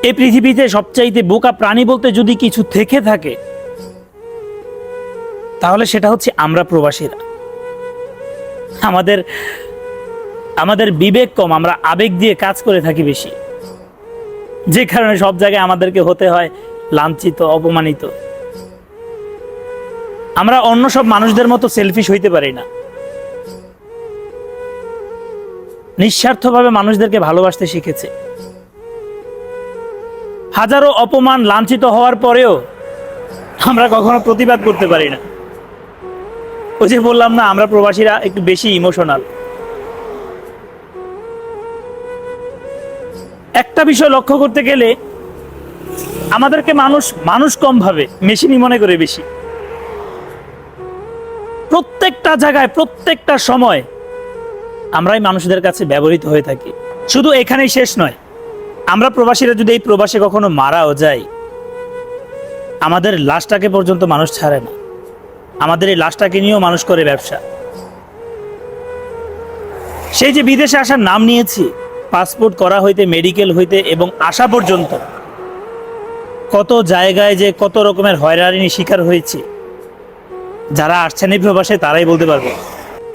এই পৃথিবীতে সবচাইতে বোকা প্রাণী বলতে যদি কিছু থেকে থাকে তাহলে সেটা হচ্ছে আমরা প্রবাসীরা। আমাদের বিবেক কম, আমরা আবেগ দিয়ে কাজ করে থাকি বেশি, যে কারণে সব জায়গায় আমাদেরকে হতে হয় লাঞ্ছিত, অপমানিত। আমরা অন্য সব মানুষদের মতো সেলফিশ হইতে পারি না, নিঃস্বার্থভাবে মানুষদেরকে ভালোবাসতে শিখেছে। হাজারো অপমান, লাঞ্ছিত হওয়ার পরেও আমরা কখনো প্রতিবাদ করতে পারি না। ওই যে বললাম না, আমরা প্রবাসীরা একটু বেশি ইমোশনাল। একটা বিষয় লক্ষ্য করতে গেলে আমাদেরকে মানুষ কম ভাবে, মেশিনই মনে করে বেশি। প্রত্যেকটা জায়গায়, প্রত্যেকটা সময় আমরাই মানুষদের কাছে ব্যবহৃত হয়ে থাকি। শুধু এখানেই শেষ নয়, আমরা প্রবাসীরা যদি এই প্রবাসে কখনো মারাও যাই, আমাদের লাশটাকে পর্যন্ত মানুষ ছাড়ে না। আমাদের এই লাশটাকে নিয়েও মানুষ করে ব্যবসা। সেই যে বিদেশে আসার নাম নিয়েছি, পাসপোর্ট করা হইতে, মেডিকেল হইতে এবং আসা পর্যন্ত কত জায়গায় যে কত রকমের হয়রানির শিকার হয়েছে, যারা আসছেন এই প্রবাসে তারাই বলতে পারবে।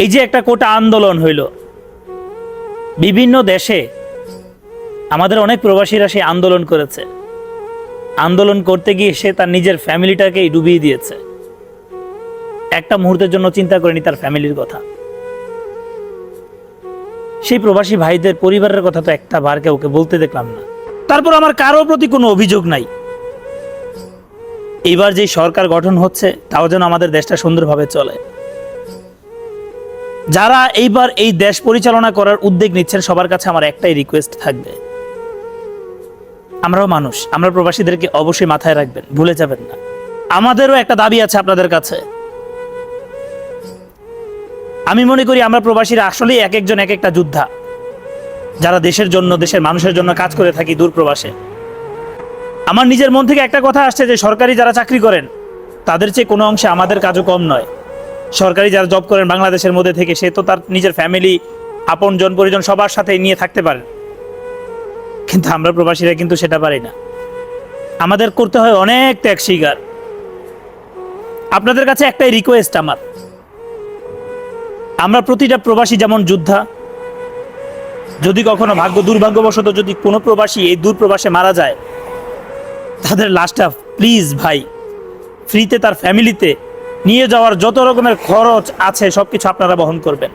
এই যে একটা কোটা আন্দোলন হইল বিভিন্ন দেশে, আমাদের অনেক প্রবাসীরা সেই আন্দোলন করেছে। আন্দোলন করতে গিয়ে সে তার নিজের ফ্যামিলিটাকেই ডুবিয়ে দিয়েছে। একটা মুহূর্তের জন্য চিন্তা করেনি তার ফ্যামিলির কথা। সেই প্রবাসী ভাইদের পরিবারের কথা তো একটা বার কাউকে বলতে দেখলাম না। তারপর আমার কারো প্রতি কোনো অভিযোগ নাই। এইবার যে সরকার গঠন হচ্ছে তাও যেন আমাদের দেশটা সুন্দরভাবে চলে। যারা এইবার এই দেশ পরিচালনা করার উদ্যোগ নিচ্ছেন, সবার কাছে আমার একটাই রিকোয়েস্ট থাকবে, আমরাও মানুষ, আমরা প্রবাসীদেরকে অবশ্যই মাথায় রাখবেন, ভুলে যাবেন না। আমাদেরও একটা দাবি আছে আপনাদের কাছে। আমি মনে করি আমরা প্রবাসীরা আসলেই এক একজন এক একটা যোদ্ধা, যারা দেশের জন্য, দেশের মানুষের জন্য কাজ করে থাকি দূর প্রবাসে। আমার নিজের মন থেকে একটা কথা আসছে যে সরকারি যারা চাকরি করেন তাদের চেয়ে কোনো অংশে আমাদের কাজও কম নয়। সরকারি যারা জব করেন বাংলাদেশের মধ্যে থেকে, সে তো তার নিজের ফ্যামিলি, আপনজন, পরিজন সবার সাথে নিয়ে থাকতে পারে, কিন্তু আমরা প্রবাসীরা কিন্তু সেটা পারি না। আমাদের করতে হয় অনেক ত্যাগ স্বীকার। আপনাদের কাছে একটাই রিকোয়েস্ট আমার, আমরা প্রতিটা প্রবাসী যেমন যোদ্ধা, যদি কখনো দুর্ভাগ্যবশত যদি কোনো প্রবাসী এই দূর প্রবাসে মারা যায়, তাদের লাশটা প্লিজ ভাই ফ্রিতে তার ফ্যামিলিতে নিয়ে যাওয়ার যত রকমের খরচ আছে সবকিছু আপনারা বহন করবেন।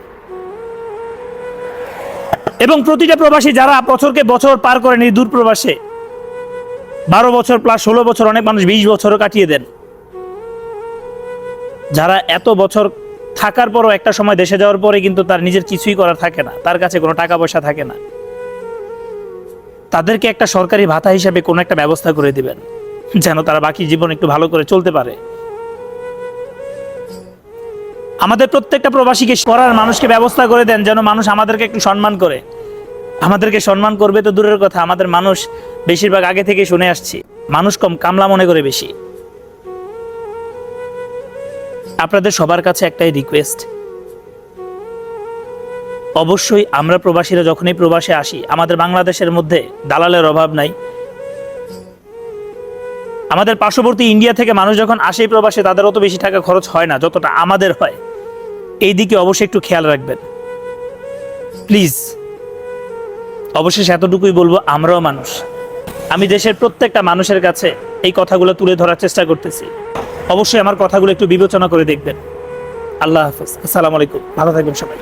এবং প্রতিটা প্রবাসী যারা বছরকে বছর পার করেন এই দূর প্রবাসে, 12 বছর প্লাস 16 বছর, অনেক মানুষ 20 বছরও কাটিয়ে দেন, যারা এত বছর থাকার পরও একটা সময় দেশে যাওয়ার পরে কিন্তু তার নিজের কিছুই করার থাকে না, তার কাছে কোনো টাকা পয়সা থাকে না, তাদেরকে একটা সরকারি ভাতা হিসেবে কোনো একটা ব্যবস্থা করে দিবেন, যেন তারা বাকি জীবন একটু ভালো করে চলতে পারে। আমাদের প্রত্যেকটা প্রবাসীকে করার মানুষকে ব্যবস্থা করে দেন, যেন মানুষ আমাদেরকে একটু সম্মান করে। আমাদেরকে সম্মান করবে তো দূরের কথা, আমাদের মানুষ বেশিরভাগ আগে থেকে শুনে আসছি মানুষ কম, কামলা মনে করে বেশি। আপনাদের সবার কাছে একটাই রিকোয়েস্ট, অবশ্যই আমরা প্রবাসীরা যখনই প্রবাসে আসি, আমাদের বাংলাদেশের মধ্যে দালালের অভাব নাই। আমাদের পার্শ্ববর্তী ইন্ডিয়া থেকে মানুষ যখন আসে প্রবাসে, তাদের অত বেশি টাকা খরচ হয় না যতটা আমাদের হয়। এই দিকে অবশ্যই একটু খেয়াল রাখবেন প্লিজ। অবশ্যই এতটুকুই বলবো, আমরাও মানুষ। আমি দেশের প্রত্যেকটা মানুষের কাছে এই কথাগুলো তুলে ধরার চেষ্টা করতেছি। অবশ্যই আমার কথাগুলো একটু বিবেচনা করে দেখবেন। আল্লাহ হাফেজ, আসসালামু আলাইকুম, ভালো থাকবেন সবাই।